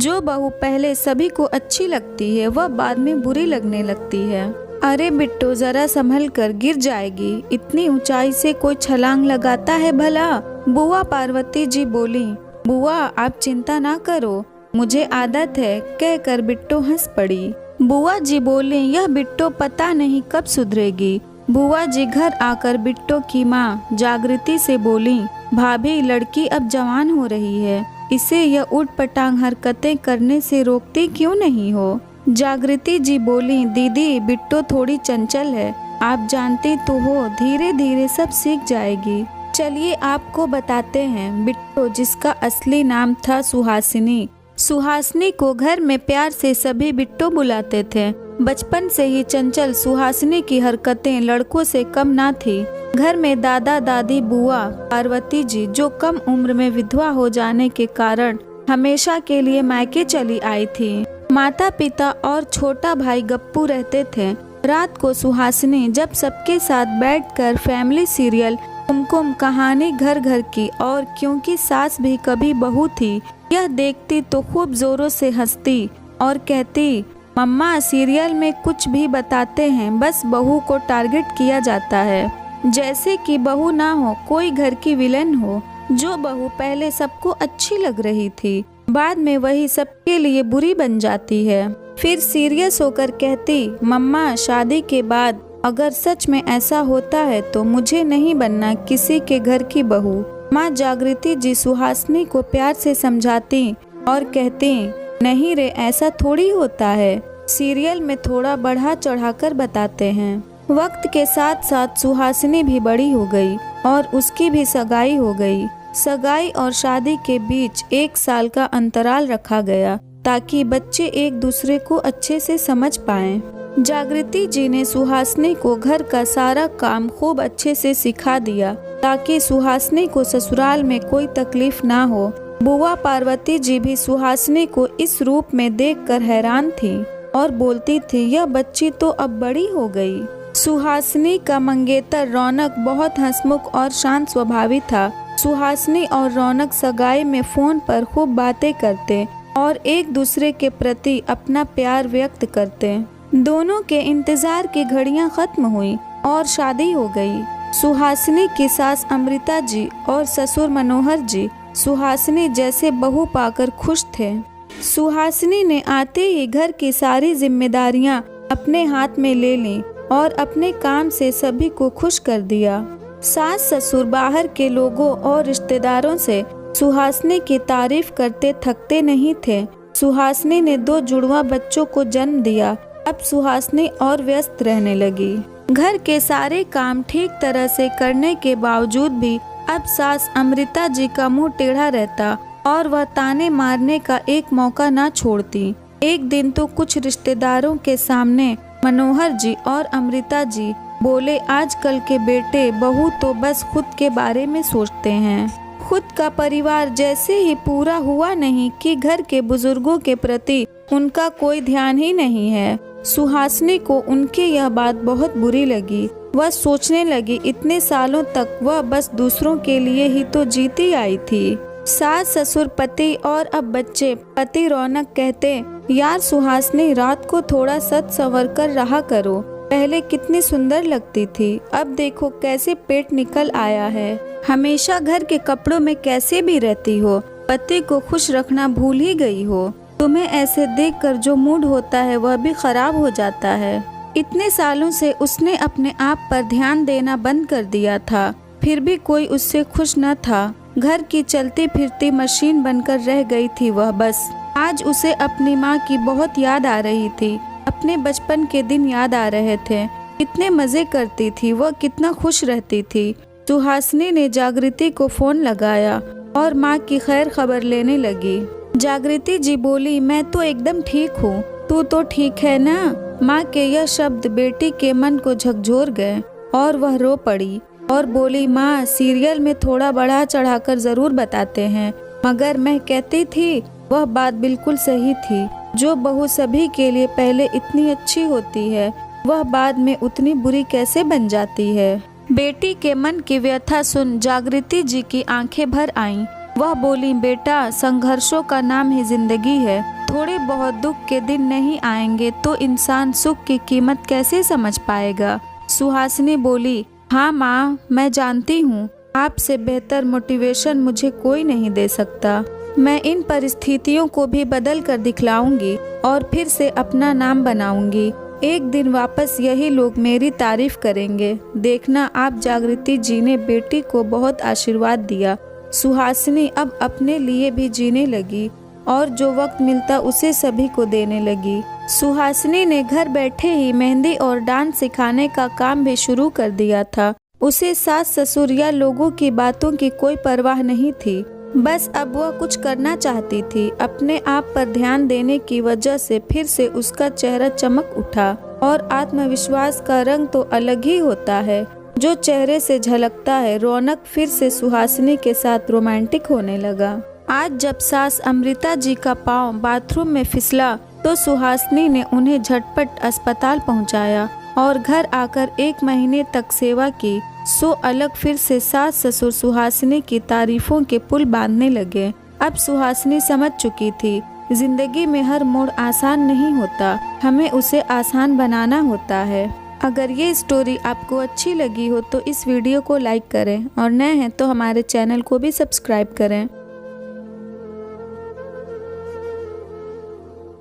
जो बहू पहले सभी को अच्छी लगती है वह बाद में बुरी लगने लगती है। अरे बिट्टो जरा संभल कर, गिर जाएगी। इतनी ऊंचाई से कोई छलांग लगाता है भला? बुआ पार्वती जी बोली। बुआ आप चिंता ना करो, मुझे आदत है, कहकर बिट्टो हंस पड़ी। बुआ जी बोली यह बिट्टो पता नहीं कब सुधरेगी। बुआ जी घर आकर बिट्टो की माँ जागृति से बोली, भाभी लड़की अब जवान हो रही है, इसे यह उटपटांग हरकतें करने से रोकती क्यों नहीं हो? जागृति जी बोली, दीदी बिट्टो थोड़ी चंचल है, आप जानती तो हो, धीरे धीरे सब सीख जाएगी। चलिए आपको बताते हैं। बिट्टो जिसका असली नाम था सुहासिनी। सुहासिनी को घर में प्यार से सभी बिट्टो बुलाते थे। बचपन से ही चंचल सुहासिनी की हरकतें लड़कों से कम ना थी। घर में दादा दादी बुआ पार्वती जी जो कम उम्र में विधवा हो जाने के कारण हमेशा के लिए मायके चली आई थी। माता पिता और छोटा भाई गप्पू रहते थे। रात को सुहासिनी जब सबके साथ बैठकर फैमिली सीरियल कुमकुम कहानी घर घर की, और क्योंकि सास भी कभी बहू थी, यह देखती तो खूब जोरों से हंसती और कहती, मम्मा सीरियल में कुछ भी बताते हैं, बस बहू को टारगेट किया जाता है, जैसे कि बहू ना हो कोई घर की विलेन हो। जो बहू पहले सबको अच्छी लग रही थी, बाद में वही सबके लिए बुरी बन जाती है। फिर सीरियस होकर कहती, मम्मा शादी के बाद अगर सच में ऐसा होता है तो मुझे नहीं बनना किसी के घर की बहू। माँ जागृति जी सुहासिनी को प्यार से समझाती और कहती, नहीं रे ऐसा थोड़ी होता है, सीरियल में थोड़ा बढ़ा चढ़ाकर बताते हैं। वक्त के साथ साथ सुहासिनी भी बड़ी हो गई और उसकी भी सगाई हो गई। सगाई और शादी के बीच 1 साल का अंतराल रखा गया ताकि बच्चे एक दूसरे को अच्छे से समझ पाएं। जागृति जी ने सुहासिनी को घर का सारा काम खूब अच्छे से सिखा दिया ताकि सुहासिनी को ससुराल में कोई तकलीफ ना हो। बुआ पार्वती जी भी सुहासिनी को इस रूप में देखकर हैरान थी और बोलती थी, यह बच्ची तो अब बड़ी हो गई। सुहासिनी का मंगेतर रौनक बहुत हंसमुख और शांत स्वभावी था। सुहासिनी और रौनक सगाई में फोन पर खूब बातें करते और एक दूसरे के प्रति अपना प्यार व्यक्त करते। दोनों के इंतजार की घड़ियां खत्म हुई और शादी हो गई। सुहासिनी की सास अमृता जी और ससुर मनोहर जी सुहासिनी जैसे बहू पाकर खुश थे। सुहासिनी ने आते ही घर की सारी जिम्मेदारियां अपने हाथ में ले लीं और अपने काम से सभी को खुश कर दिया। सास ससुर बाहर के लोगों और रिश्तेदारों से सुहासिनी की तारीफ करते थकते नहीं थे। सुहासिनी ने 2 जुड़वा बच्चों को जन्म दिया। अब सुहासिनी और व्यस्त रहने लगी। घर के सारे काम ठीक तरह से करने के बावजूद भी अब सास अमृता जी का मुंह टेढ़ा रहता और वह ताने मारने का एक मौका ना छोड़ती। एक दिन तो कुछ रिश्तेदारों के सामने मनोहर जी और अमृता जी बोले, आजकल के बेटे बहू तो बस खुद के बारे में सोचते हैं, खुद का परिवार जैसे ही पूरा हुआ नहीं कि घर के बुजुर्गों के प्रति उनका कोई ध्यान ही नहीं है। सुहासिनी को उनकी यह बात बहुत बुरी लगी। वह सोचने लगी, इतने सालों तक वह बस दूसरों के लिए ही तो जीती आई थी। सास ससुर पति और अब बच्चे। पति रौनक कहते, यार सुहासिनी रात को थोड़ा सच संवर कर रहा करो, पहले कितनी सुंदर लगती थी, अब देखो कैसे पेट निकल आया है, हमेशा घर के कपड़ों में कैसे भी रहती हो, पति को खुश रखना भूल ही गई हो, तुम्हें ऐसे देखकर जो मूड होता है वह भी खराब हो जाता है। इतने सालों से उसने अपने आप पर ध्यान देना बंद कर दिया था, फिर भी कोई उससे खुश न था। घर की चलती फिरती मशीन बनकर रह गई थी वह बस। आज उसे अपनी माँ की बहुत याद आ रही थी, अपने बचपन के दिन याद आ रहे थे। कितने मजे करती थी वह, कितना खुश रहती थी। सुहासिनी ने जागृति को फोन लगाया और माँ की खैर खबर लेने लगी। जागृति जी बोली, मैं तो एकदम ठीक हूँ, तू तो ठीक है ना? माँ के यह शब्द बेटी के मन को झकझोर गए और वह रो पड़ी और बोली, माँ सीरियल में थोड़ा बढ़ा चढ़ाकर जरूर बताते हैं, मगर मैं कहती थी वह बात बिल्कुल सही थी। जो बहू सभी के लिए पहले इतनी अच्छी होती है वह बाद में उतनी बुरी कैसे बन जाती है। बेटी के मन की व्यथा सुन जागृति जी की आंखें भर आईं वह बोली, बेटा, संघर्षों का नाम ही जिंदगी है। थोड़े बहुत दुख के दिन नहीं आएंगे तो इंसान सुख की कीमत कैसे समझ पाएगा। सुहासिनी बोली, हाँ माँ, मैं जानती हूँ, आपसे बेहतर मोटिवेशन मुझे कोई नहीं दे सकता। मैं इन परिस्थितियों को भी बदल कर दिखलाऊंगी और फिर से अपना नाम बनाऊंगी। एक दिन वापस यही लोग मेरी तारीफ करेंगे। देखना, आप जागृति जी ने बेटी को बहुत आशीर्वाद दिया। सुहासिनी अब अपने लिए भी जीने लगी और जो वक्त मिलता उसे सभी को देने लगी। सुहासिनी ने घर बैठे ही मेहंदी और डांस सिखाने का काम भी शुरू कर दिया था। उसे सास ससुर या लोगों की बातों की कोई परवाह नहीं थी। बस अब वह कुछ करना चाहती थी। अपने आप पर ध्यान देने की वजह से फिर से उसका चेहरा चमक उठा और आत्मविश्वास का रंग तो अलग ही होता है जो चेहरे से झलकता है। रौनक फिर से सुहासिनी के साथ रोमांटिक होने लगा। आज जब सास अमृता जी का पांव बाथरूम में फिसला तो सुहासिनी ने उन्हें झटपट अस्पताल पहुंचाया और घर आकर 1 महीने तक सेवा की। सो अलग फिर से सास ससुर सुहासिनी की तारीफों के पुल बांधने लगे। अब सुहासिनी समझ चुकी थी, जिंदगी में हर मोड़ आसान नहीं होता, हमें उसे आसान बनाना होता है। अगर ये स्टोरी आपको अच्छी लगी हो तो इस वीडियो को लाइक करें और नए हैं तो हमारे चैनल को भी सब्सक्राइब करें।